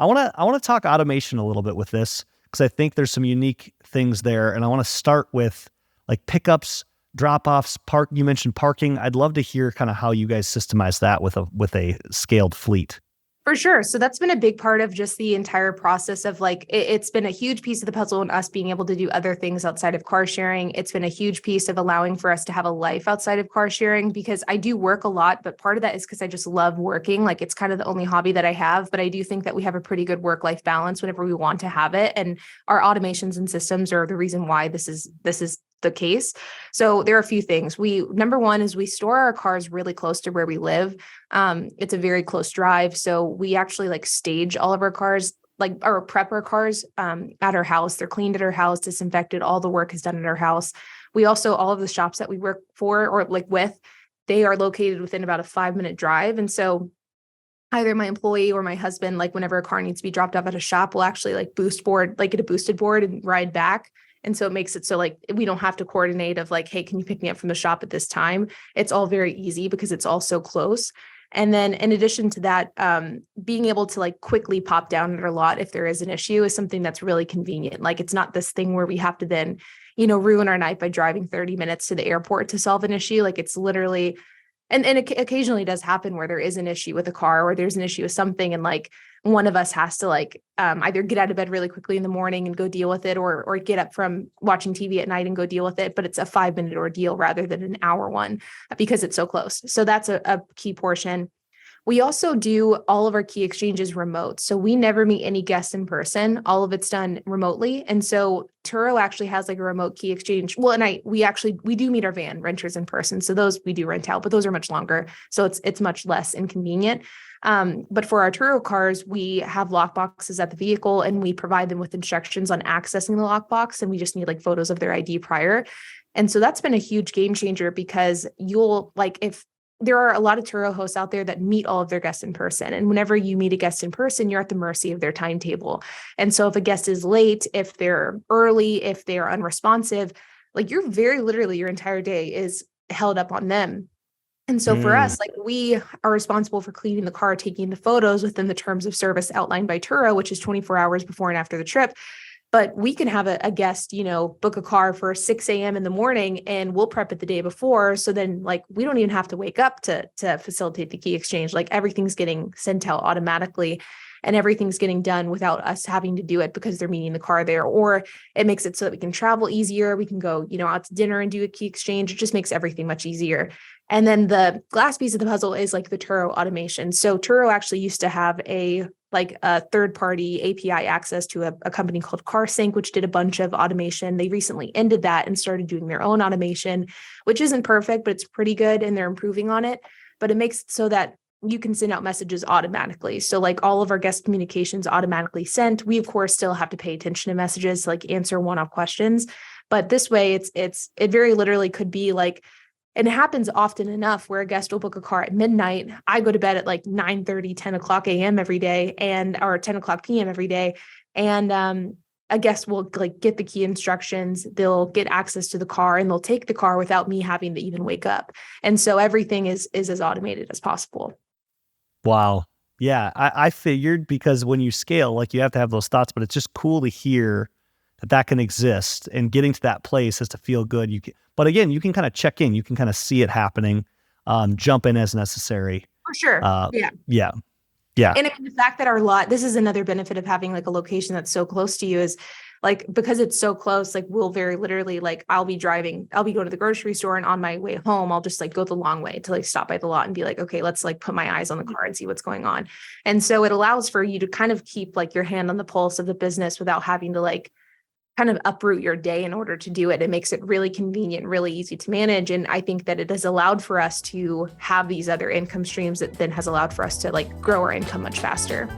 I want to talk automation a little bit with this because I think there's some unique things there, and I want to start with like pickups, drop-offs, park. You mentioned parking. I'd love to hear kind of how you guys systemize that with a scaled fleet. For sure. So that's been a big part of just the entire process of like, it's been a huge piece of the puzzle in us being able to do other things outside of car sharing. It's been a huge piece of allowing for us to have a life outside of car sharing because I do work a lot, but part of that is because I just love working. Like it's kind of the only hobby that I have, but I do think that we have a pretty good work-life balance whenever we want to have it. And our automations and systems are the reason why this is the case. So there are a few things. Number one is we store our cars really close to where we live. It's a very close drive. So we actually like stage all of our cars, like or prep our cars at our house. They're cleaned at our house, disinfected. All the work is done at our house. We also, all of the shops that we work for or like with, they are located within about a 5-minute drive. And so either my employee or my husband, like whenever a car needs to be dropped off at a shop, will actually like get a boosted board and ride back. And so it makes it so like we don't have to coordinate of like, hey, can you pick me up from the shop at this time? It's all very easy because it's all so close. And then in addition to that, being able to like quickly pop down at our lot if there is an issue is something that's really convenient. Like it's not this thing where we have to then, ruin our night by driving 30 minutes to the airport to solve an issue. Like it's literally, and it occasionally does happen where there is an issue with a car or there's an issue with something and like one of us has to like either get out of bed really quickly in the morning and go deal with it or get up from watching TV at night and go deal with it. But it's a 5-minute ordeal rather than an hour one because it's so close. So that's a key portion. We also do all of our key exchanges remote. So we never meet any guests in person. All of it's done remotely. And so Turo actually has like a remote key exchange. Well, and we do meet our van renters in person. So those we do rent out, but those are much longer. So it's much less inconvenient. But for our Turo cars, we have lock boxes at the vehicle and we provide them with instructions on accessing the lockbox. And we just need like photos of their ID prior. And so that's been a huge game changer because if there are a lot of Turo hosts out there that meet all of their guests in person. And whenever you meet a guest in person, you're at the mercy of their timetable. And so if a guest is late, if they're early, if they're unresponsive, like you're very literally your entire day is held up on them. And so for us, like we are responsible for cleaning the car, taking the photos within the terms of service outlined by Turo, which is 24 hours before and after the trip. But we can have a guest, book a car for 6 a.m. in the morning and we'll prep it the day before. So then like, we don't even have to wake up to facilitate the key exchange. Like everything's getting sent out automatically and everything's getting done without us having to do it because they're meeting the car there, or it makes it so that we can travel easier. We can go, out to dinner and do a key exchange. It just makes everything much easier. And then the last piece of the puzzle is like the Turo automation. So Turo actually used to have a third-party API access to a company called CarSync, which did a bunch of automation. They recently ended that and started doing their own automation, which isn't perfect, but it's pretty good and they're improving on it. But it makes it so that you can send out messages automatically. So like all of our guest communications automatically sent. We of course still have to pay attention to messages, like answer one-off questions. But this way it very literally could be like, and it happens often enough where a guest will book a car at midnight. I go to bed at like 9:30, 10 o'clock a.m. every day or 10 o'clock p.m. every day. And a guest will like get the key instructions. They'll get access to the car and they'll take the car without me having to even wake up. And so everything is as automated as possible. Wow. Yeah, I figured because when you scale, like you have to have those thoughts, but it's just cool to hear that can exist, and getting to that place has to feel good. But again, you can kind of check in, you can kind of see it happening, jump in as necessary. For sure. Yeah. Yeah. Yeah. And the fact that our lot, this is another benefit of having like a location that's so close to you is like, because it's so close, like we'll very literally, like I'll be going to the grocery store and on my way home, I'll just like go the long way to like stop by the lot and be like, okay, let's like put my eyes on the car and see what's going on. And so it allows for you to kind of keep like your hand on the pulse of the business without having to like kind of uproot your day in order to do it. It makes it really convenient, really easy to manage. And I think that it has allowed for us to have these other income streams that then has allowed for us to like grow our income much faster.